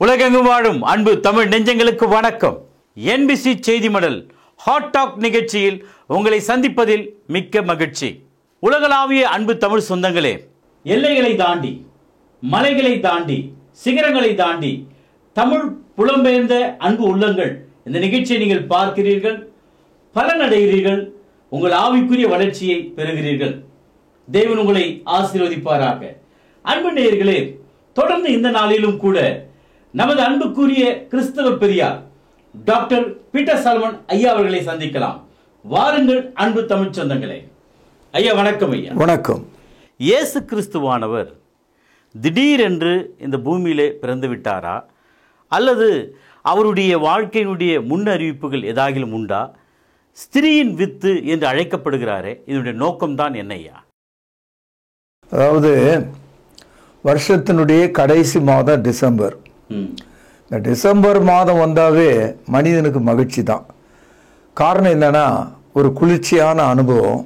உலகெங்கும் வாழும் அன்பு தமிழ் நெஞ்சங்களுக்கு வணக்கம். NBC செய்தி மடல் ஹாட் டாக் நிகழ்ச்சியில் உங்களை சந்திப்பதில் மிக்க மகிழ்ச்சி. உலகளாவிய அன்பு தமிழ் சொந்தங்களே, எல்லைகளை தாண்டி, மலைகளை தாண்டி, சிகரங்களை தாண்டி தமிழ் புலம்பெயர்ந்த அன்பு உள்ளங்கள் இந்த நிகழ்ச்சியை நீங்கள் பார்க்கிறீர்கள், பலனடைகிறீர்கள், உங்கள் ஆவிக்குரிய வளர்ச்சியை பெறுகிறீர்கள். தேவன் உங்களை ஆசீர்வதிப்பாராக. அன்பு நேயர்களே, தொடர்ந்து இந்த நாளிலும் கூட நமது அன்புக்குரிய கிறிஸ்தவ பெரியார் டாக்டர் பீட்டர் சாலமன் ஐயா அவர்களை சந்திக்கலாம். வாருங்கள் அன்பு தமிழ் சொந்தங்களே. ஐயா வணக்கம். ஐயா வணக்கம். இயேசு கிறிஸ்துவானவர் திடீரென்று இந்த பூமியிலே பிறந்து விட்டாரா, அல்லது அவருடைய வாழ்க்கையினுடைய முன்னறிவிப்புகள் ஏதாகிலும் உண்டா? ஸ்திரீயின் வித்து என்று அழைக்கப்படுகிறாரே, இதனுடைய நோக்கம்தான் என்ன ஐயா? அதாவது வருஷத்தினுடைய கடைசி மாதம் டிசம்பர். இந்த டிசம்பர் மாதம் வந்தாவே மனிதனுக்கு மகிழ்ச்சி தான். காரணம் என்னன்னா, ஒரு குளிர்ச்சியான அனுபவம்.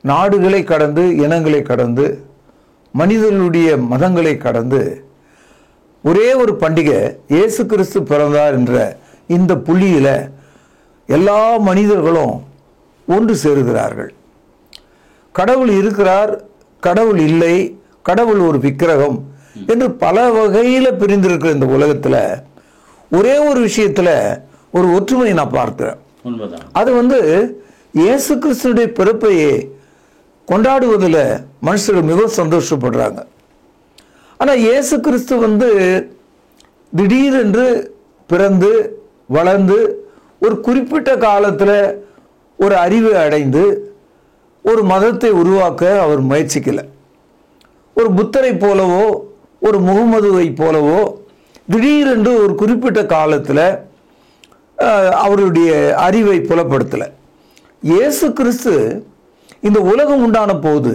நாடுகளை கடந்து, இனங்களை கடந்து, மனிதர்களுடைய மதங்களை கடந்து ஒரே ஒரு பண்டிகை, இயேசு கிறிஸ்து பிறந்தார் என்ற இந்த புள்ளியில எல்லா மனிதர்களும் ஒன்று சேருகிறார்கள். கடவுள் இருக்கிறார், கடவுள் இல்லை, கடவுள் ஒரு விக்கிரகம் என்று பல வகையில் பிரிந்திருக்கிற இந்த உலகத்தில் ஒரே ஒரு விஷயத்தில் ஒரு ஒற்றுமையை நான் பார்க்கிறேன். அது இயேசு கிறிஸ்துடைய பிறப்பையே கொண்டாடுவதில் மனுஷர்கள் மிகவும் சந்தோஷப்படுறாங்க. ஆனால் இயேசு கிறிஸ்து திடீரென்று பிறந்து வளர்ந்து ஒரு குறிப்பிட்ட காலத்தில் ஒரு அறிவை அடைந்து ஒரு மதத்தை உருவாக்க அவர் முயற்சிக்கலை. ஒரு புத்தரை போலவோ ஒரு முகமதுவை போலவோ திடீரென்று ஒரு குறிப்பிட்ட காலத்தில் அவருடைய அறிவை புலப்படுத்தலை. இயேசு கிறிஸ்து இந்த உலகம் உண்டான போது,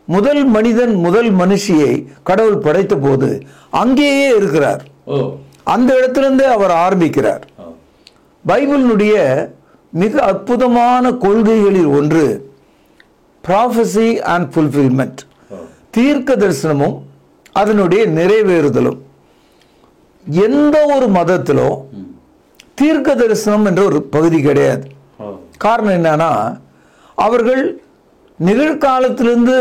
முதல் மனிதன் முதல் மனுஷியை கடவுள் படைத்த போது அங்கேயே இருக்கிறார். அந்த இடத்திலிருந்தே அவர் ஆரம்பிக்கிறார். பைபிளினுடைய மிக அற்புதமான கொள்கைகளில் ஒன்று ப்ராஃபஸி அண்ட் ஃபுல்ஃபில்மெண்ட், தீர்க்க தரிசனமும் அதனுடைய நிறைவேறுதலும். எந்த ஒரு மதத்திலும் தீர்க்க தரிசனம் என்ற ஒரு பகுதி கிடையாது. காரணம் என்னன்னா, அவர்கள் நிகழ்காலத்திலிருந்து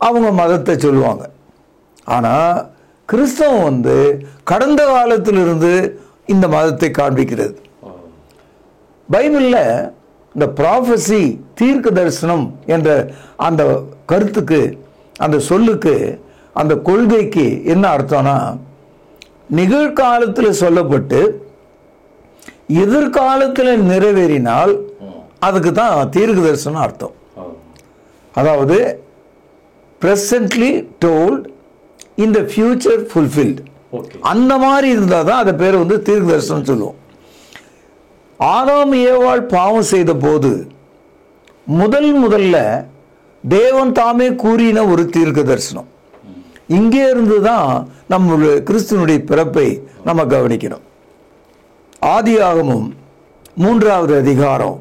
அவங்க மதத்தை சொல்லுவாங்க. ஆனால் கிறிஸ்தவம் கடந்த காலத்திலிருந்து இந்த மதத்தை காண்பிக்கிறது. பைபிளில் இந்த ப்ராஃபஸி, தீர்க்க தரிசனம் என்ற அந்த கருத்துக்கு, அந்த சொல்லுக்கு, அந்த கொள்கைக்கு என்ன அர்த்தம்னா, நிகழ்காலத்தில் சொல்லப்பட்டு எதிர்காலத்தில் நிறைவேறினால் அதுக்கு தான் தீர்க்க தரிசனம் அர்த்தம். அதாவது presently told in the future fulfilled. அந்த மாதிரி இருந்தால் தான் அதை பேர் தீர்க்க தரிசனம் சொல்லுவோம். ஆதாம் ஏவாள் பாவம் செய்த போது முதல்ல தேவன் தாமே கூறின ஒரு தீர்க்க தரிசனம். இங்கே இருந்து தான் நம்முடைய கிறிஸ்துவனுடைய பிறப்பை நம்ம கவனிக்கணும். ஆதியாகமம் 3வது அதிகாரம்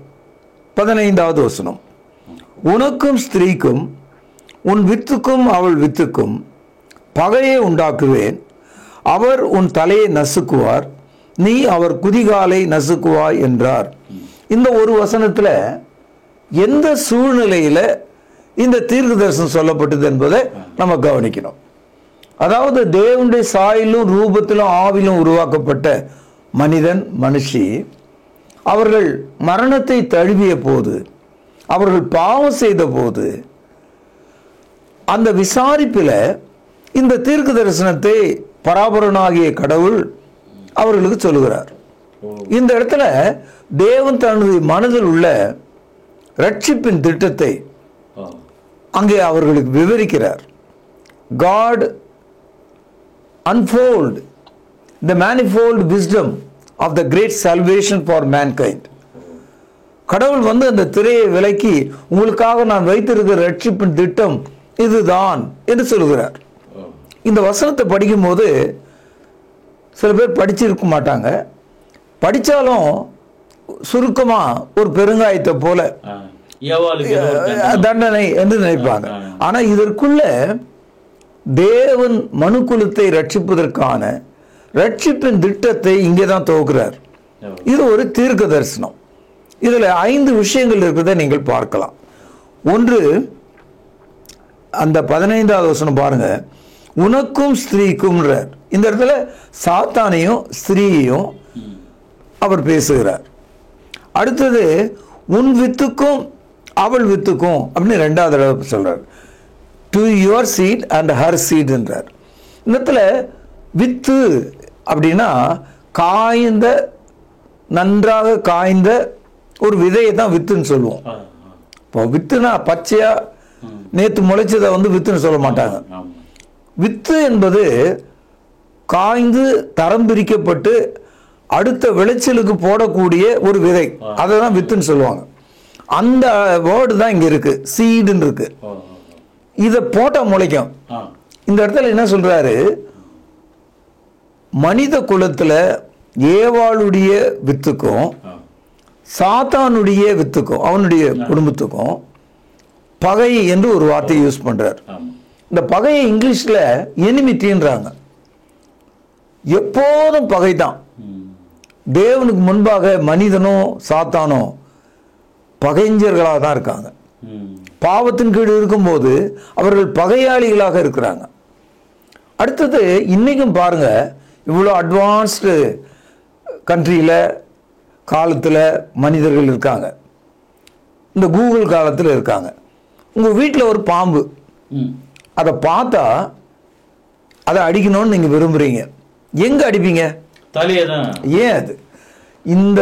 15வது வசனம், உனக்கும் ஸ்திரீக்கும் உன் வித்துக்கும் அவள் வித்துக்கும் பகையை உண்டாக்குவேன், அவர் உன் தலையை நசுக்குவார், நீ அவர் குதிகாலை நசுக்குவாய் என்றார். இந்த ஒரு வசனத்தில் எந்த சூழ்நிலையில் இந்த தீர்க்க தரிசனம் சொல்லப்பட்டது என்பதை நம்ம கவனிக்கணும். அதாவது தேவனுடைய சாயலும் ரூபத்திலும் ஆவிலும் உருவாக்கப்பட்ட மனிதன் மனுஷி அவர்கள் மரணத்தை தழுவிய போது, அவர்கள் பாவம் செய்த போது, அந்த விசாரிப்பில் இந்த தீர்க்க தரிசனத்தை பராபரனாகிய கடவுள் அவர்களுக்கு சொல்லுகிறார். இந்த இடத்துல தேவன் தனது மனதில் உள்ள ரட்சிப்பின் திட்டத்தை அங்கே அவர்களுக்கு விவரிக்கிறார். God unfold the manifold wisdom of the great salvation for mankind. கடவுள் அந்த திரையை விலக்கி உங்களுக்காக நான் வைத்திருக்கிற ரட்சிப்பின் திட்டம் இதுதான் என்று சொல்லுகிறார். இந்த வசனத்தை படிக்கும் போது சில பேர் படிச்சிருக்க மாட்டாங்க. படித்தாலும் சுருக்கமா ஒரு பெருங்காயத்தை போல தண்டனை என்று நினைப்பாங்க. ஆனா இதற்குள்ள தேவன் மனுக்குலத்தை ரட்சிப்பதற்கான ரட்சிப்பின் திட்டத்தை இங்கே தான் துவக்கிறார். இது ஒரு தீர்க்க தரிசனம். இதில் 5 விஷயங்கள் இருக்கிறத நீங்கள் பார்க்கலாம். ஒன்று, அந்த 15வது வசனம் பாருங்க, உனக்கும் ஸ்திரீக்கும். இந்த இடத்துல சாத்தானையும் ஸ்திரீயையும் அவர் பேசுகிறார். அடுத்தது, உன் வித்துக்கும் அவள் வித்துக்கும் அப்படின்னு 2வது தடவை சொல்றார். To your seat and her seat என்றார். இந்த இடத்துல வித்து அப்படின்னா காய்ந்த, நன்றாக காய்ந்த ஒரு விதையை தான் வித்துன்னு சொல்லுவோம். இப்போ வித்துனா பச்சையா நேற்று முளைச்சதை வித்துன்னு சொல்ல மாட்டாங்க. வித்து என்பது காய்ந்து தரம் பிரிக்கப்பட்டு அடுத்த விளைச்சலுக்கு போடக்கூடிய ஒரு விதை, அதை தான் வித்துன்னு சொல்லுவாங்க. அந்த வேர்டு தான் இங்க இருக்கு, சீடுன்னு இருக்கு. இதை போட்டா முளைக்கும். இந்த இடத்துல என்ன சொல்றாரு, மனித குலத்துல ஏவாளுடைய வித்துக்கும் சாத்தானுடைய வித்துக்கும் அவனுடைய குடும்பத்துக்கும் பகை என்று ஒரு வார்த்தையை யூஸ் பண்றார். இந்த பகையை இங்கிலீஷ்ல எனிமிட்டின்றாங்க. எப்போதும் பகை தான். தேவனுக்கு முன்பாக மனிதனும் சாத்தானும் பகைஞர்களாக தான் இருக்காங்க. பாவத்தின் கீழ் இருக்கும்போது அவர்கள் பகையாளிகளாக இருக்கிறாங்க. அடுத்தது, இன்னைக்கும் பாருங்க, இவ்வளோ அட்வான்ஸ்டு கண்ட்ரியில் காலத்தில் மனிதர்கள் இருக்காங்க. இந்த கூகுள் காலத்தில் இருக்காங்க. உங்கள் வீட்டில் ஒரு பாம்பு, அதை பார்த்தா அதை அடிக்கணும்னு நீங்கள் விரும்புகிறீங்க. எங்கே அடிப்பீங்க? ஏன் அது? இந்த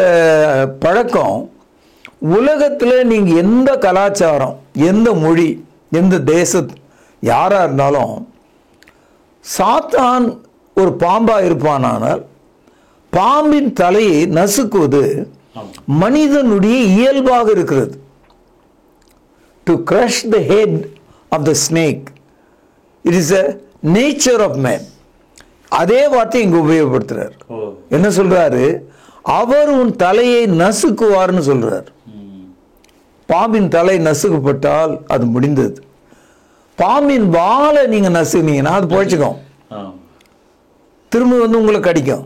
பழக்கம் உலகத்தில் நீங்கள் எந்த கலாச்சாரம், எந்த மொழி, எந்த தேசம் யாராக இருந்தாலும், சாத்தான் ஒரு பாம்பாக இருப்பானால் பாம்பின் தலையை நசுக்குவது மனிதனுடைய இயல்பாக இருக்கிறது. To crush the head of the snake, it is a nature of man. அதே வார்த்தை இங்க உபயோகப்படுத்துறார். என்ன சொல்றாரு? அவர் உன் தலையை நசுக்குவார்னு சொல்றார். பாம்பின் தலை நசுக்கப்பட்டால் அது முடிந்தது. பாம்பின் வாலை நீங்க நசுனீங்கன்னா அது போயிச்சுக்கும், திரும்ப உங்களை கடிக்கும்.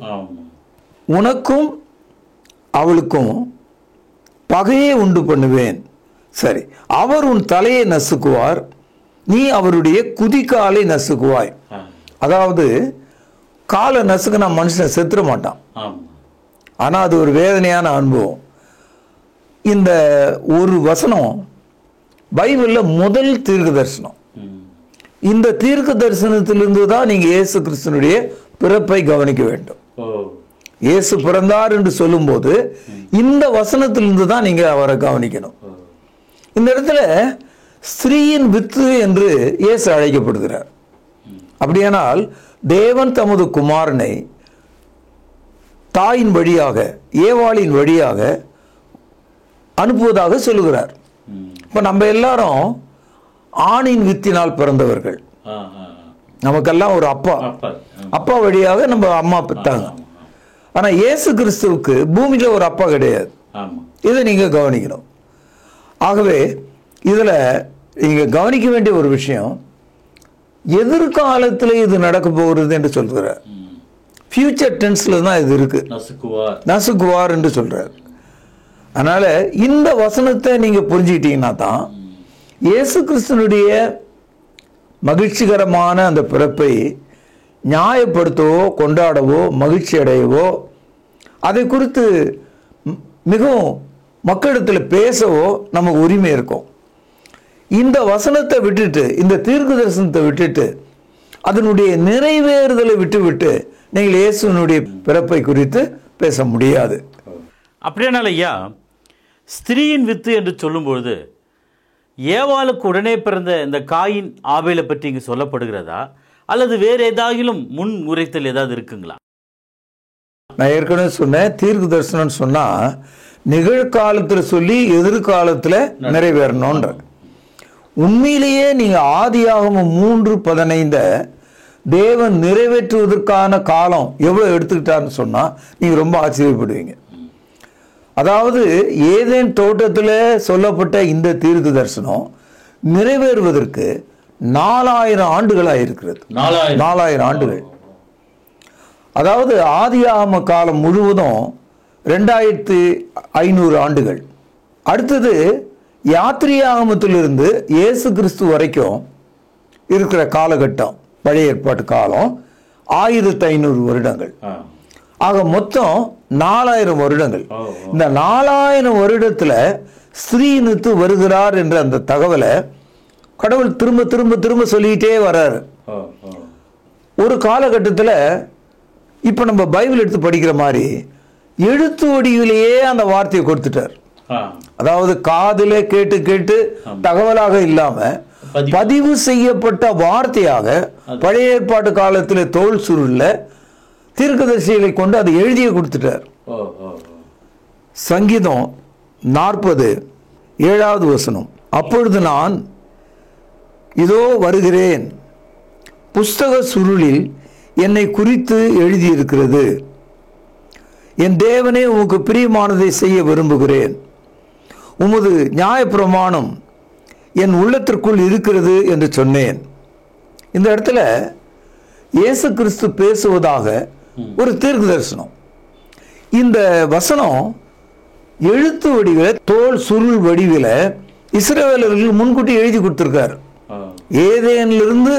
உனக்கும் அவளுக்கும் பகையை உண்டு பண்ணுவேன். சரி, அவர் உன் தலையை நசுக்குவார், நீ அவருடைய குதிக்காலை நசுக்குவாய். அதாவது காலை நசுக்குனா மனுஷன் செத்துற மாட்டான். ஆனா அது ஒரு வேதனையான அனுபவம். இந்த ஒரு வசனம் பைபிள்ல முதல் தீர்க்க தரிசனம். இந்த தீர்க்க தரிசனத்திலிருந்து தான் நீங்க இயேசு கிறிஸ்துனுடைய பிறப்பை கவனிக்க வேண்டும். இயேசு பிறந்தார் என்று சொல்லும் போது இந்த வசனத்திலிருந்து தான் நீங்க அவரை கவனிக்கணும். இந்த இடத்துல ஸ்திரீயின் வித்து என்று இயேசு அழைக்கப்படுகிறார். அப்படியானால் தேவன் தமது குமாரனை தாயின் வழியாக, ஏவாளின் வழியாக அனுப்புவதாக சொல்லுகிறார். இப்ப நம்ம எல்லாரும் ஆணின் வித்தினால் பிறந்தவர்கள். நமக்கெல்லாம் ஒரு அப்பா வழியாக நம்ம அம்மா பெற்றாங்க. ஆனா இயேசு கிறிஸ்துவுக்கு பூமியில ஒரு அப்பா கிடையாது. இதை நீங்க கவனிக்கணும். ஆகவே இதுல நீங்க கவனிக்க வேண்டிய ஒரு விஷயம், எதிர்காலத்தில் இது நடக்க போகிறது என்று சொல்கிறார். ஃபியூச்சர் டென்ஸ்ல தான் இது இருக்கு. நசுக்குவார் என்று சொல்றார். அதனால இந்த வசனத்தை நீங்க புரிஞ்சுக்கிட்டீங்கன்னா தான் இயேசு கிறிஸ்துனுடைய மகிழ்ச்சிகரமான அந்த பிறப்பை நியாயப்படுத்தவோ, கொண்டாடவோ, மகிழ்ச்சி அடையவோ, அதை குறித்து மிகவும் மக்களிடத்தில் பேசவோ நமக்கு உரிமை இருக்கும். இந்த வசனத்தை விட்டுட்டு, இந்த தீர்க்க தரிசனத்தை விட்டுட்டு, அதனுடைய நிறைவேறுதலை விட்டுவிட்டு நீங்கள் இயேசுனுடைய பிறப்பை குறித்து பேச முடியாது. அப்படியானால் ஐயா, ஸ்திரீயின் வித்து என்று சொல்லும்பொழுது ஏவாளுக்கு உடனே பிறந்த இந்த காயின் ஆபேலை பற்றி இங்கு சொல்லப்படுகிறதா, அல்லது வேறு ஏதாகிலும் முன் உரைத்தல் ஏதாவது இருக்குங்களா? நான் ஏற்கனவே சொன்னேன், தீர்க்க தரிசனம் சொன்னா நிகழ்காலத்தில் சொல்லி எதிர்காலத்தில் நிறைவேறணும்ன்ற. உண்மையிலேயே நீங்க ஆதியாகமம் 3:15 தேவன் நிறைவேற்றுவதற்கான காலம் எவ்வளவு எடுத்துக்கிட்டார்னு சொன்னா நீங்க ரொம்ப ஆச்சரியப்படுவீங்க. அதாவது ஏதேன் தோட்டத்தில் சொல்லப்பட்ட இந்த தீர்க்க தரிசனம் நிறைவேறுவதற்கு 4000 ஆண்டுகளாக இருக்கிறது. 4000 ஆண்டுகள். அதாவது ஆதியாகம காலம் முழுவதும் 2500 ஆண்டுகள். அடுத்தது யாத்திரையாகமத்திலிருந்து இயேசு கிறிஸ்து வரைக்கும் இருக்கிற காலகட்டம், பழைய ஏற்பாட்டு காலம் 1500 வருடங்கள். ஆக மொத்தம் 4000 வருடங்கள். இந்த 4000 வருடத்துல ஸ்ரீனுத்து வருகிறார் என்ற அந்த தகவலை கடவுள் திரும்ப திரும்ப திரும்ப சொல்லிக்கிட்டே வர்றாரு. ஒரு காலகட்டத்தில் இப்போ நம்ம பைபிள் எடுத்து படிக்கிற மாதிரி எழுத்து வடிவிலேயே அந்த வார்த்தையை கொடுத்துட்டார். அதாவது காதிலே கேட்டு கேட்டு தகவலாக இல்லாம பதிவு செய்யப்பட்ட வார்த்தையாக பழைய ஏற்பாட்டு காலத்தில் தோல் சுருள்ல தீர்க்கதரிசிகளை கொண்டு அதை எழுதிய கொடுத்துட்டார். சங்கீதம் 40:7வது வசனம், அப்பொழுது நான் இதோ வருகிறேன், புஸ்தக சுருளில் என்னை குறித்து எழுதியிருக்கிறது, என் தேவனே உமக்கு பிரியமானதை செய்ய விரும்புகிறேன், உமது நியாயப்பிரமாணம் என் உள்ளத்திற்குள் இருக்கிறது என்று சொன்னேன். இந்த இடத்துல இயேசு கிறிஸ்து பேசுவதாக ஒரு தீர்க்க தரிசனம். இந்த வசனம் எழுத்து வடிவில் தோல் சுருள் வடிவில் இஸ்ரவேலர்கள் முன்கூட்டி எழுதி கொடுத்திருக்கார். ஏதேனிலிருந்து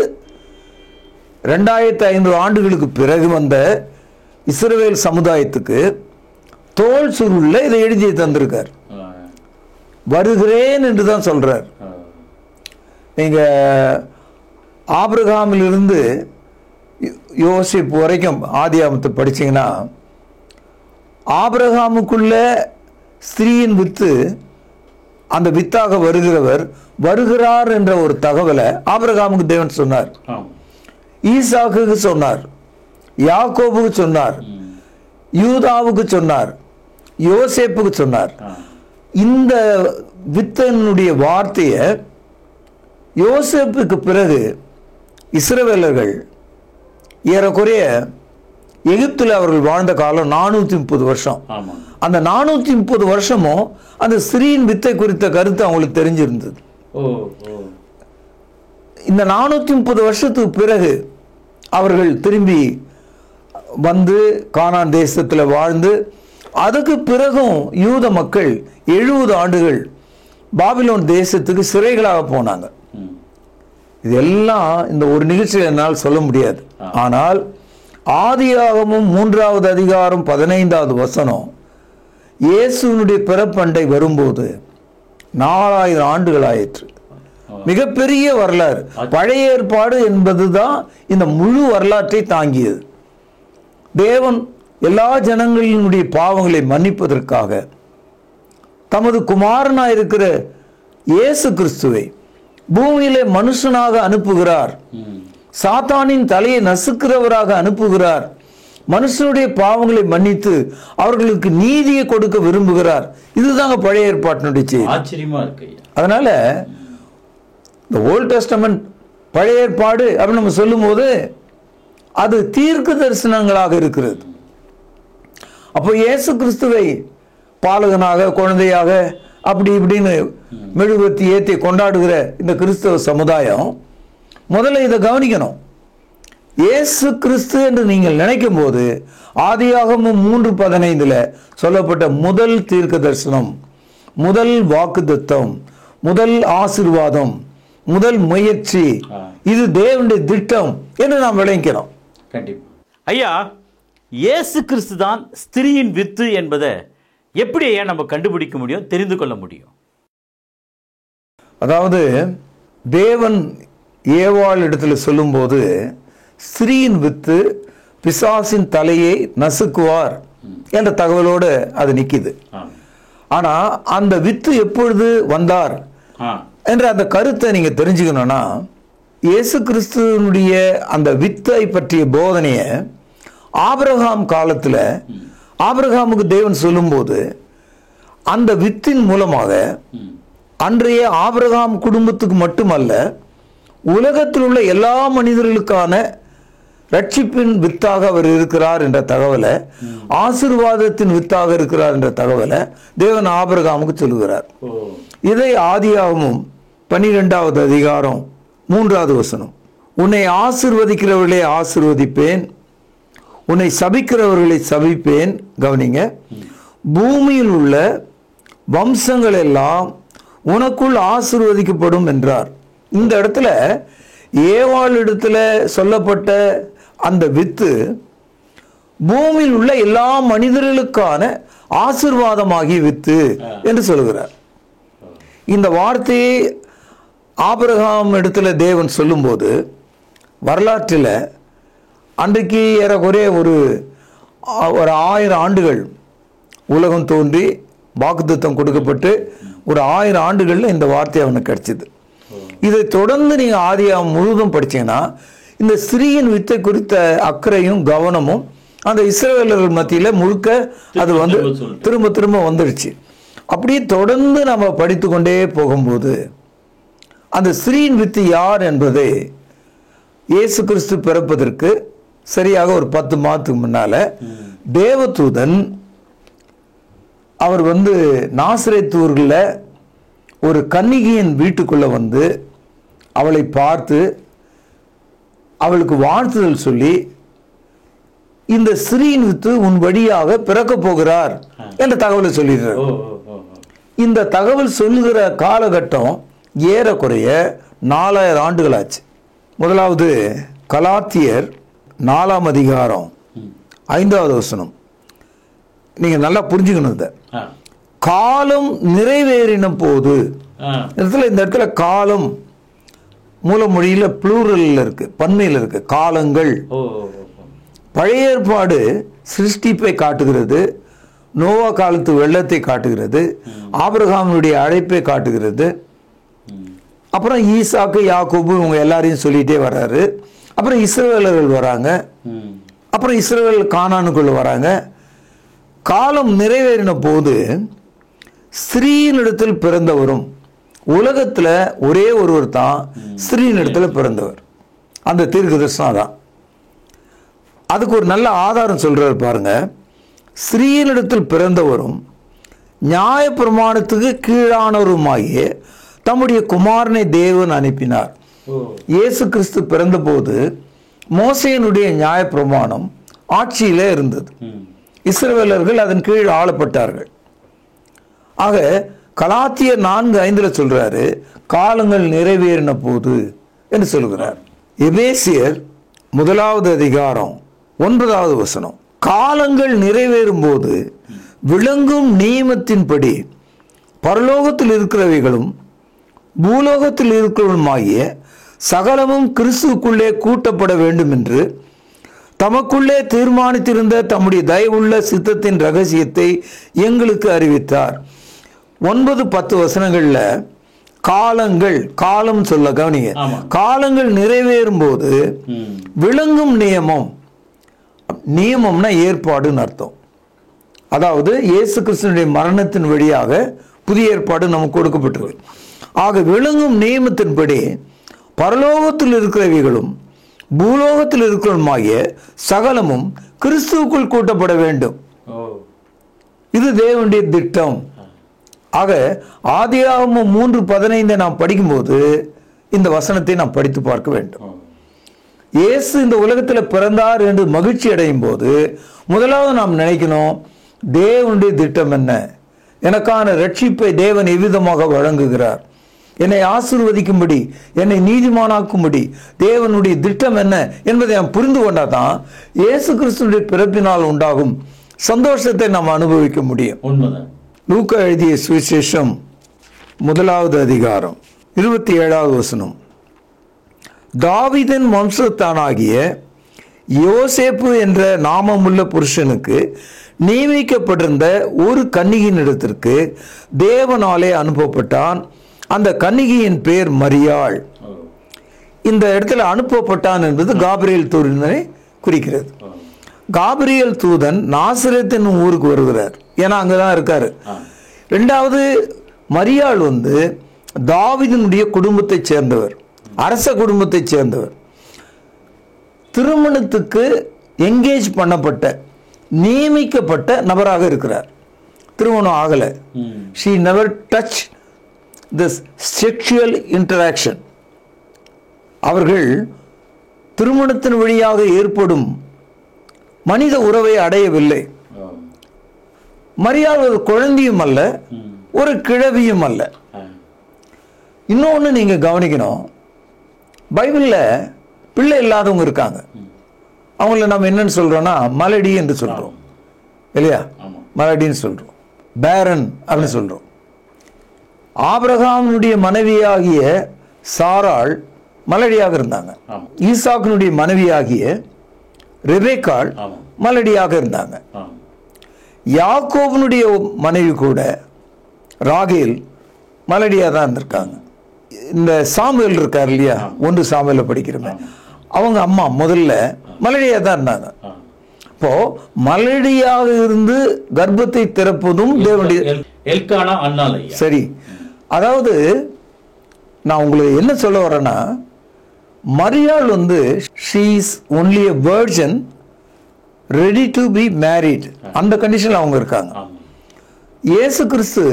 2500 ஆண்டுகளுக்கு பிறகு வந்த இஸ்ரவேல் சமுதாயத்துக்கு தோல் சுருள்ல இதை எழுதி தந்திருக்கார். வருகிறேன் என்று தான் சொல்றார். நீங்க ஆபிரகாமிலிருந்து யோசேப்பு வரைக்கும் ஆதியாகமத்தை படிச்சீங்கன்னா, ஆபிரகாமுக்குள்ள ஸ்திரீயின் வித்து, அந்த வித்தாக வருகிறவர் வருகிறார் என்ற ஒரு தகவலை ஆபிரகாமுக்கு தேவன் சொன்னார், ஈசாக்குக்கு சொன்னார், யாக்கோபுக்கு சொன்னார், யூதாவுக்கு சொன்னார், யோசேப்புக்கு சொன்னார். இந்த வித்தனுடைய வார்த்தையை யோசேப்புக்கு பிறகு இஸ்ரவேலர்கள் ஏறக்குறைய எகிப்தில் அவர்கள் வாழ்ந்த காலம் 430 வருஷம். அந்த 430 வருஷமும் அந்த ஸ்திரீயின் வித்தை குறித்த கருத்து அவங்களுக்கு தெரிஞ்சிருந்தது. இந்த 430 வருஷத்துக்கு பிறகு அவர்கள் திரும்பி வந்து கானான் தேசத்தில் வாழ்ந்து, அதுக்கு பிறகும் யூத மக்கள் 70 ஆண்டுகள் பாபிலோன் தேசத்துக்கு சிறைகளாக போனாங்க. இதெல்லாம் இந்த ஒரு நிகழ்ச்சியில் என்னால் சொல்ல முடியாது. ஆனால் ஆதியாகமம் 3வது அதிகாரம் 15வது வசனம், இயேசுனுடைய பிறப்பண்டை வரும்போது 4000 ஆண்டுகள் ஆயிற்று. மிகப்பெரிய வரலாறு. பழைய ஏற்பாடு என்பதுதான் இந்த முழு வரலாற்றை தாங்கியது. தேவன் எல்லா ஜனங்களினுடைய பாவங்களை மன்னிப்பதற்காக தமது குமாரனாயிருக்கிற இயேசு கிறிஸ்துவை பூமியிலே மனுஷனாக அனுப்புகிறார். சாத்தானின் தலையை நசுக்கிறவராக அனுப்புகிறார். மனுஷனுடைய பாவங்களை மன்னித்து அவர்களுக்கு நீதியை கொடுக்க விரும்புகிறார். இதுதாங்க பழைய ஏற்பாட்டினுடைய செய்தி. ஆச்சரியமா இருக்கு. அதனால இந்த ஓல்ட் டெஸ்டமென்ட், பழைய ஏற்பாடு அப்படின்னு நம்ம சொல்லும் போது அது தீர்க்க தரிசனங்களாக இருக்கிறது. அப்போ இயேசு கிறிஸ்துவை பாலகனாக, குழந்தையாக, அப்படி இப்படின்னு மெழுகுவர்த்தி ஏற்றி கொண்டாடுகிற இந்த கிறிஸ்தவ சமுதாயம் முதல்ல இதை கவனிக்கணும். இயேசு கிறிஸ்து என்று நீங்கள் நினைக்கும் போது ஆதியாகமம் 3:15 சொல்லப்பட்ட முதல் தீர்க்க தரிசனம், முதல் வாக்குத்தத்தம், முதல் ஆசீர்வாதம், முதல் முயற்சி, இது தேவனுடைய திட்டம் என்று நாம் விளங்கிக்கிறோம். கண்டிப்பா ஐயா, இயேசு கிறிஸ்து தான் ஸ்திரீயின் வித்து என்பதை எப்படி ஐயா நம்ம கண்டுபிடிக்க முடியும், தெரிந்து கொள்ள முடியும்? அதாவது தேவன் ஏவாள் இடத்துல சொல்லும்போது ஸ்திரீயின் வித்து பிசாசின் தலையை நசுக்குவார் என்ற தகவலோடு அது நிற்கிது. ஆனா அந்த வித்து எப்பொழுது வந்தார் என்ற அந்த கருத்தை நீங்க தெரிஞ்சுக்கணும்னா, இயேசு கிறிஸ்துவனுடைய அந்த வித்தை பற்றிய போதனையை ஆபிரகாம் காலத்துல ஆபிரகாமுக்கு தேவன் சொல்லும்போது அந்த வித்தின் மூலமாக அன்றைய ஆபிரகாம் குடும்பத்துக்கு மட்டுமல்ல, உலகத்தில் உள்ள எல்லா மனிதர்களுக்கான ரட்சிப்பின் வித்தாக அவர் இருக்கிறார் என்ற தகவலை, ஆசீர்வாதத்தின் வித்தாக இருக்கிறார் என்ற தகவலை தேவன் ஆபிரகாமுக்கு சொல்லுகிறார். இதை ஆதியாகமம் 12வது அதிகாரம் 3வது வசனம், உன்னை ஆசீர்வதிக்கிறவர்களே ஆசீர்வதிப்பேன், உன்னை சபிக்கிறவர்களை சபிப்பேன். கவனிங்க, பூமியில் உள்ள வம்சங்கள் எல்லாம் உனக்குள் ஆசீர்வதிக்கப்படும் என்றார். இந்த இடத்துல ஏவாள் இடத்துல சொல்லப்பட்ட அந்த வித்து பூமியில் உள்ள எல்லா மனிதர்களுக்கான ஆசீர்வாதமாகிய வித்து என்று சொல்கிறார். இந்த வார்த்தையை ஆபிரகாம் இடத்துல தேவன் சொல்லும்போது வரலாற்றில் அன்றைக்கு ஏறக்குறைய ஒரு 1000 ஆண்டுகள் உலகம் தோன்றி வாக்குத்தத்தம் கொடுக்கப்பட்டு ஒரு 1000 ஆண்டுகளில் இந்த வார்த்தை அவனுக்கு கிடைச்சிது. இதை தொடர்ந்து நீங்கள் ஆதியாகமம் முழுவதும் படிச்சீங்கன்னா இந்த ஸ்திரீயின் வித்தை குறித்த அக்கறையும் கவனமும் அந்த இஸ்ரவேலர்கள் மத்தியில் முழுக்க அது வந்து திரும்ப திரும்ப வந்துடுச்சு. அப்படியே தொடர்ந்து நம்ம படித்து கொண்டே போகும்போது அந்த ஸ்திரீயின் வித்து யார் என்பதை இயேசு கிறிஸ்து பிறப்பதற்கு சரியாக ஒரு 10 மாதத்துக்கு முன்னால தேவதூதன் அவர் வந்து நாசரேத் ஊரில் ஒரு கன்னிகையின் வீட்டுக்குள்ள வந்து அவளை பார்த்து அவளுக்கு வாழ்த்துதல் சொல்லி இந்த ஸ்திரீயின் வித்து உன் வழியாக பிறக்க போகிறார் என்ற தகவலை சொல்லிடுறார். இந்த தகவல் சொல்லுகிற காலகட்டம் ஏறக்குறைய 4000 ஆண்டுகள் ஆச்சு. முதலாவது கலாத்தியர் 4ஆம் அதிகாரம் 5வது வசனம். நீங்க நல்லா புரிஞ்சுக்கணும். இத காலம் நிறைவேறின போது இந்த இடத்துல காலம் மூலமொழியில ப்ளூரல் இருக்கு, பன்மையில் இருக்கு. காலங்கள் பழைய ஏற்பாடு சிருஷ்டிப்பை காட்டுகிறது, நோவா காலத்து வெள்ளத்தை காட்டுகிறது, ஆபிரகாமுடைய அழைப்பை காட்டுகிறது. அப்புறம் ஈசாக்கு யாக்கோபு இவங்க எல்லாரையும் சொல்லிட்டே வர்றாரு. அப்புறம் இஸ்ரவேலர்கள் வராங்க, அப்புறம் இஸ்ரவேல் கானானுக்குள்ள வராங்க. காலம் நிறைவேறின போது ஸ்திரீனிடத்தில் பிறந்தவரும், உலகத்துல ஒரே ஒருவர் தான் ஸ்திரீனிடத்தில் பிறந்தவர், அந்த தீர்க்கதரிசனம் தான். அதுக்கு ஒரு நல்ல ஆதாரம் சொல்றாரு பாருங்க. ஸ்திரீனிடத்தில் பிறந்தவரும் நியாயப்பிரமாணத்துக்கு கீழானவருமாகிய தம்முடைய குமாரனை தேவன் அனுப்பினார். இயேசு கிறிஸ்து பிறந்த போது மோசேயினுடைய நியாயப்பிரமாணம் ஆட்சியிலே இருந்தது. இஸ்ரவேலர்கள் அதன் கீழ் ஆளப்பட்டார்கள். ஆக கலாத்தியர் 4:5 சொல்றாரு காலங்கள் நிறைவேறின போது என்று சொல்கிறார். எபேசியர் 1வது அதிகாரம் 9வது வசனம். காலங்கள் நிறைவேறும் போது விளங்கும் நியமத்தின்படி பரலோகத்தில் இருக்கிறவைகளும் பூலோகத்தில் இருக்கிறவருமாகிய சகலமும் கிறிஸ்துவுக்குள்ளே கூட்டப்பட வேண்டும் என்று தமக்குள்ளே தீர்மானித்திருந்த தம்முடைய தயவுள்ள சித்தத்தின் ரகசியத்தை எங்களுக்கு அறிவித்தார். 9-10 வசனங்கள்ல காலங்கள், காலம் சொல்ல கவனிங்க. காலங்கள் நிறைவேறும் போது விளங்கும் நியமம், நியமம்னா ஏற்பாடுன்னு அர்த்தம். அதாவது இயேசு கிறிஸ்துவினுடைய மரணத்தின் வழியாக புதிய ஏற்பாடு நமக்கு கொடுக்கப்பட்டிருக்கு. ஆக விளங்கும் நியமத்தின்படி பரலோகத்தில் இருக்கிறவைகளும் பூலோகத்தில் இருக்கிறவருமாகிய சகலமும் கிறிஸ்துவுக்குள் கூட்டப்பட வேண்டும். இது தேவனுடைய திட்டம். ஆக ஆதியாகமம் 3:15 நாம் படிக்கும்போது இந்த வசனத்தை நாம் படித்து பார்க்க வேண்டும். இயேசு இந்த உலகத்தில் பிறந்தார் என்று மகிழ்ச்சி அடையும் போது முதலாவது நாம் நினைக்கணும், தேவனுடைய திட்டம் என்ன, எனக்கான ரட்சிப்பை தேவன் எவ்விதமாக வழங்குகிறார், என்னை ஆசீர்வதிக்கும்படி, என்னை நீதிமானாக்கும்படி தேவனுடைய திட்டம் என்ன என்பதை நாம் புரிந்து கொண்டாதான் இயேசு கிறிஸ்துவினுடைய பிறப்பினால் உண்டாகும் சந்தோஷத்தை நாம் அனுபவிக்க முடியும். லூக்கா எழுதிய சுவிசேஷம் 1வது அதிகாரம் 27வது வசனம். தாவீதின் வம்சத்தானாகிய யோசேப்பு என்ற நாமமுள்ள புருஷனுக்கு நியமிக்கப்பட்டிருந்த ஒரு கன்னிகையின் இடத்திற்கு தேவனாலே அனுப்பப்பட்டான். அந்த கன்னிகையின் பேர் மரியாள். இந்த இடத்துல அனுப்பப்பட்டான் என்பது காபிரியேல் தூதனை குறிக்கிறது. காபிரியேல் தூதன் நாசரேத்தின் ஊருக்கு வருகிறார், ஏன்னா அங்கதான் இருக்காரு. இரண்டாவது மரியாள் வந்து தாவீதினுடைய குடும்பத்தை சேர்ந்தவர், அரச குடும்பத்தை சேர்ந்தவர், திருமணத்துக்கு என்கேஜ் பண்ணப்பட்ட நியமிக்கப்பட்ட நபராக இருக்கிறார். திருமணம் ஆகல. she never touched this sexual interaction. அவர்கள் திருமணத்தின் வழியாக ஏற்படும் மனித உறவை அடையவில்லை. மரியாள் ஒரு குழந்தையும் அல்ல, ஒரு கிழவியும் அல்ல. இன்னொன்று நீங்க கவனிக்கணும், பைபிள்ல பிள்ளை இல்லாதவங்க இருக்காங்க. அவங்கள நம்ம என்னன்னு சொல்றோம்னா மலடி என்று சொல்றோம் இல்லையா? மலடின்னு சொல்றோம், பேரன் அப்படின்னு சொல்றோம். ஆபிரகாமுடைய மனைவியாகிய சாராள் மலடியாக இருந்தாங்க. ஈசாக்கினுடைய மனைவியாகிய ரெபேக்காள் மலடியாக இருந்தாங்க. யாக்கோபனுடைய மனைவி கூட ராகேல் மலடியாக தான் இருந்திருக்காங்க. இந்த சாமுவேல் இருக்கார் இல்லையா, 1 சாமுவேல படிக்கிறோமே, அவங்க அம்மா முதல்ல மலடியாக தான் இருந்தாங்க. இப்போ மலடியாக இருந்து கர்ப்பத்தை திறப்பதும் தேவனுடைய சரி. அதாவது நான் உங்களுக்கு என்ன சொல்ல வரேன்னா, மரியாள் வந்து she is only a virgin ready to be married, அந்த கண்டிஷன்ல அவங்க இருக்காங்க. இயேசு கிறிஸ்து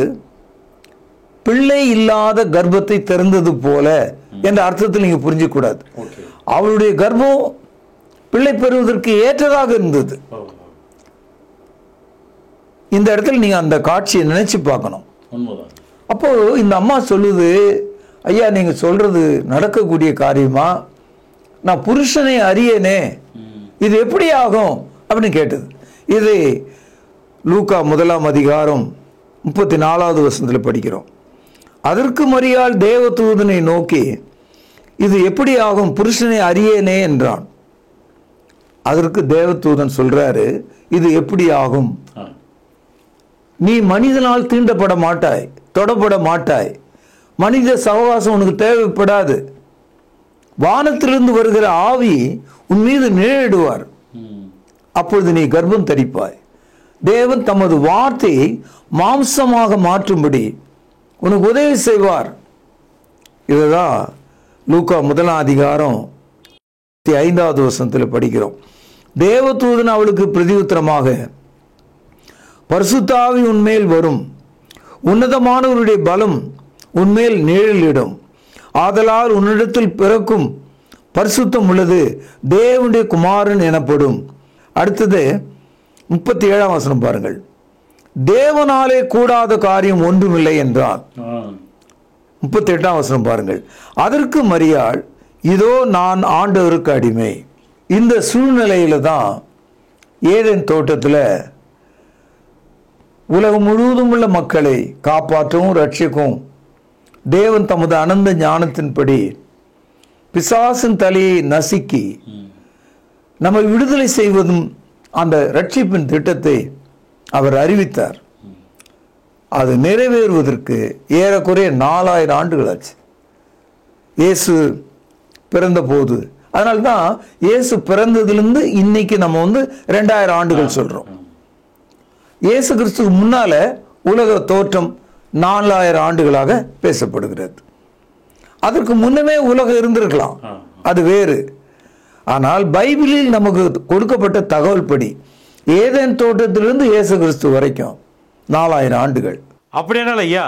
பிள்ளை இல்லாத கர்ப்பத்தை திறந்தது போல என்ற அர்த்தத்தில் நீங்க புரிஞ்சிக்க கூடாது. அவளுடைய கர்ப்பம் பிள்ளை பெறுவதற்கு ஏற்றதாக இருந்தது. இந்த இடத்துல நீங்க அந்த காட்சியை நினைச்சு பார்க்கணும். அப்போ இந்த அம்மா சொல்லுது, ஐயா நீங்க சொல்றது நடக்கக்கூடிய காரியமா? நான் புருஷனை அறியனே, இது எப்படி ஆகும் அப்படின்னு கேட்டது. இது லூக்கா 1 அதிகாரம் 34வது வசனத்தில் படிக்கிறோம். அதற்கு மரியாள் தேவதூதனை நோக்கி, இது எப்படி ஆகும், புருஷனை அறியேனே என்றான். அதற்கு தேவதூதன் சொல்றாரு, இது எப்படி ஆகும், நீ மனிதனால் தீண்டப்பட மாட்டாய், தொடப்பட மாட்டாய், மனித சவகாசம் உனக்கு தேவைப்படாது, வானத்திலிருந்து வருகிற ஆவி உன் மீது நிழலிடுவார், அப்பொழுது நீ கர்ப்பம் தரிப்பாய், தேவன் தமது வார்த்தையை மாம்சமாக மாற்றும்படி உனக்கு உதவி செய்வார். இதுதான் லூக்கா 1 அதிகாரம் 5வது வசனத்தில் படிக்கிறோம். தேவதூதன் அவளுக்கு பிரதியுத்தரமாக, பரிசுத்த ஆவி உன்மேல் வரும், உன்னதமானவருடைய பலம் உன்மேல் நிழலிடும், ஆதலால் உன்னிடத்தில் பிறக்கும் பரிசுத்தம் உள்ளது தேவனுடைய குமாரன் எனப்படும். அடுத்தது 37ஆம் வசனம் பாருங்கள். தேவனாலே கூடாத காரியம் ஒன்றுமில்லை என்றார். 38ஆம் வசனம் பாருங்கள். அதற்கு மரியாள், இதோ நான் ஆண்டவருக்கு அடிமை. இந்த சூழ்நிலையில தான் ஏதேன் தோட்டத்தில் உலகம் முழுவதும் உள்ள மக்களை காப்பாற்றவும் ரட்சிக்கவும் தேவன் தமது அனந்த ஞானத்தின்படி பிசாசின் தலையை நசுக்கி நம்மை விடுதலை செய்வதும் அந்த ரட்சிப்பின் திட்டத்தை அவர் அறிவித்தார். அது நிறைவேறுவதற்கு ஏறக்குறைய 4000 ஆண்டுகள் ஆச்சு இயேசு பிறந்த போது. அதனால்தான் இயேசு பிறந்ததிலிருந்து இன்னைக்கு நம்ம 2000 ஆண்டுகள் சொல்றோம். இயேசு கிறிஸ்துக்கு முன்னால உலக தோற்றம் 4000 ஆண்டுகளாக பேசப்படுகிறது. அதற்கு முன்னமே உலகம் இருந்திருக்கலாம், அது வேறு. ஆனால் பைபிளில் நமக்கு கொடுக்கப்பட்ட தகவல் படி ஏதேன் தோட்டத்திலிருந்து இயேசு கிறிஸ்து வரைக்கும் 4000 ஆண்டுகள். அப்படியானால் ஐயா,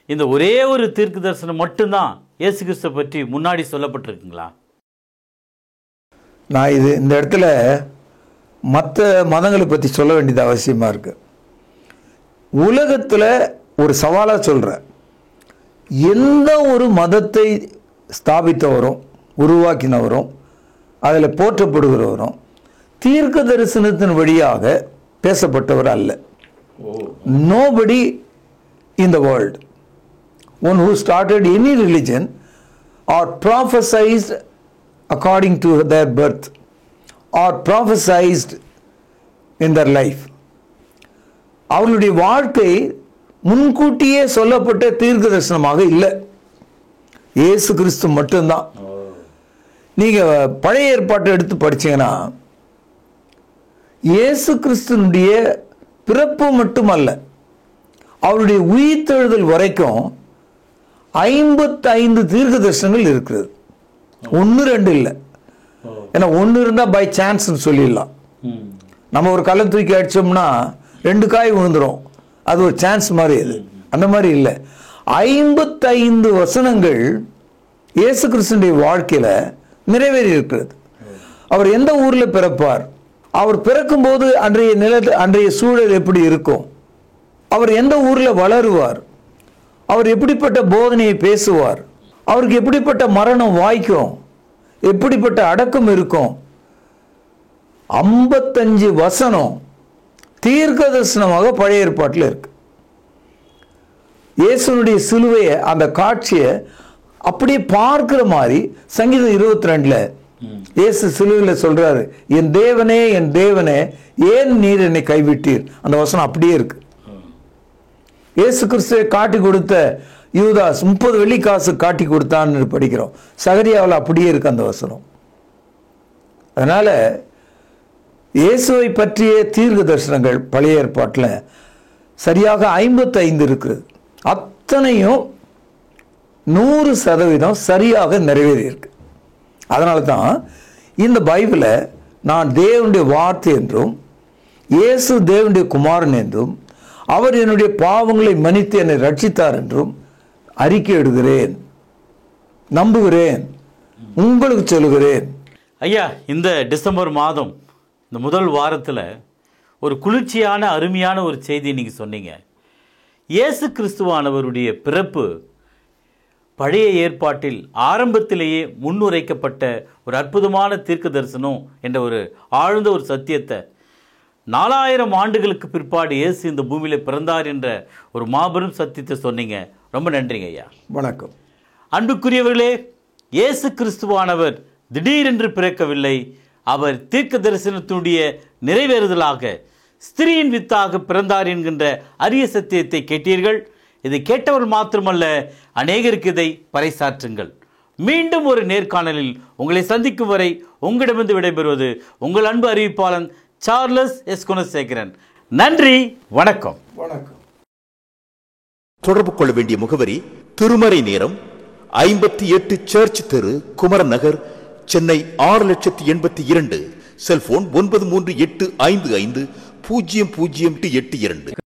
இந்த ஒரே ஒரு தீர்க்க தரிசனம் மட்டும்தான் இயேசு கிறிஸ்து பற்றி முன்னாடி சொல்லப்பட்டிருக்குங்களா? நான் இந்த இடத்துல மற்ற மதங்களை பற்றி சொல்ல வேண்டியது அவசியமாக இருக்கு. உலகத்தில் ஒரு சவாலாக சொல்கிறேன், எந்த ஒரு மதத்தை ஸ்தாபித்தவரும் உருவாக்கினவரும் அதில் போற்றப்படுகிறவரும் தீர்க்க தரிசனத்தின் வழியாக பேசப்பட்டவர் அல்ல. Nobody in the world, one who started any religion or prophesied according to their birth or prophesied in their life, அவர்களுடைய வாழ்க்கை முன்கூட்டியே சொல்லப்பட்ட தீர்க்க தரிசனமாக இல்லை. இயேசு கிறிஸ்து மட்டும்தான். நீங்க பழைய ஏற்பாட்டை எடுத்து படிச்சீங்கன்னா இயேசு கிறிஸ்துனுடைய பிறப்பு மட்டுமல்ல, அவருடைய உயிர்த்தெழுதல் வரைக்கும் 55 தீர்க்க தரிசனங்கள் இருக்கிறது. 1-2 இல்லை. ஏன்னா 1 இருந்தா பை சான்ஸ் சொல்லிடலாம். நம்ம ஒரு கல்லை தூக்கி அடிச்சோம்னா 2 காய் விழுந்துரும், அது ஒரு சான்ஸ் மாதிரி. அது அந்த மாதிரி இல்லை. 55 வசனங்கள் இயேசு கிறிஸ்துடைய வாழ்க்கையில நிறைவேறி இருக்கிறது. அவர் எந்த ஊர்ல பிறப்பார், அவர் பிறக்கும்போது அன்றைய சூழல் எப்படி இருக்கும், அவர் எந்த ஊர்ல வளருவார், அவர் எப்படிப்பட்ட போதனையை பேசுவார், அவருக்கு எப்படிப்பட்ட மரணம் வாய்க்கும், எப்படிப்பட்ட அடக்கம் இருக்கும். 55 வசனம் தீர்க்க தரிசனமாக பழைய ஏற்பாட்டில் இருக்கு. இயேசுனுடைய சிலுவையை, அந்த காட்சியை அப்படியே பார்க்கிற மாதிரி சங்கீதம் 22ல இயேசு சிலுவையில் சொல்றாரு, என் தேவனே என் தேவனே ஏன் நீர் என்னை கைவிட்டீர். அந்த வசனம் அப்படியே இருக்கு. இயேசு கிறிஸ்துவை காட்டி கொடுத்த யூதாஸ் 30 வெள்ளிக்காசு காட்டி கொடுத்தான்னு படிக்கிறோம். சகரியாவில் அப்படியே இருக்கு அந்த வசனம். அதனால இயேசுவை பற்றிய தீர்க்க தரிசனங்கள் பழைய ஏற்பாட்டில் சரியாக 55 இருக்கு. அத்தனையும் 100% சரியாக நிறைவேறி இருக்கு. அதனால தான் இந்த பைபிளை நான் தேவனுடைய வார்த்தை என்றும் இயேசு தேவனுடைய குமாரன் என்றும் அவர் என்னுடைய பாவங்களை மன்னித்து என்னை ரட்சித்தார் என்றும் அறிக்கை எடுக்கிறேன், நம்புகிறேன், உங்களுக்கு சொல்லுகிறேன். ஐயா, இந்த டிசம்பர் மாதம் இந்த முதல் வாரத்தில் ஒரு குளிர்ச்சியான அருமையான ஒரு செய்தி நீங்கள் சொன்னீங்க. இயேசு கிறிஸ்துவானவருடைய பிறப்பு பழைய ஏற்பாட்டில் ஆரம்பத்திலேயே முன்னுரைக்கப்பட்ட ஒரு அற்புதமான தீர்க்க தரிசனம் என்ற ஒரு ஆழ்ந்த ஒரு சத்தியத்தை 4000 ஆண்டுகளுக்கு பிற்பாடு இயேசு இந்த பூமியில் பிறந்தார் என்ற ஒரு மாபெரும் சத்தியத்தை சொன்னீங்க. ரொம்ப நன்றிங்க ஐயா. வணக்கம். அன்புக்குரியவர்களே, இயேசு கிறிஸ்துவானவர் திடீரென்று பிறக்கவில்லை. அவர் தீர்க்க தரிசனத்தினுடைய நிறைவேறுதலாக ஸ்திரீயின் வித்தாக பிறந்தார் என்கின்ற அரிய சத்தியத்தை கேட்டீர்கள். இதை கேட்டவர் மாத்திரமல்ல, அநேகருக்கு இதை பறைசாற்றுங்கள். மீண்டும் ஒரு நேர்காணலில் உங்களை சந்திக்கும் வரை உங்களிடமிருந்து விடைபெறுவது உங்கள் அன்பு அறிவிப்பாளன் சார்லஸ் எஸ் குணசேகரன். நன்றி, வணக்கம். வணக்கம். தொடர்பு கொள்ள வேண்டிய முகவரி: திருமறை நேரம், 58 சர்ச் தெரு, குமரன் நகர், சென்னை 6,82,000. செல்போன் 9385500882.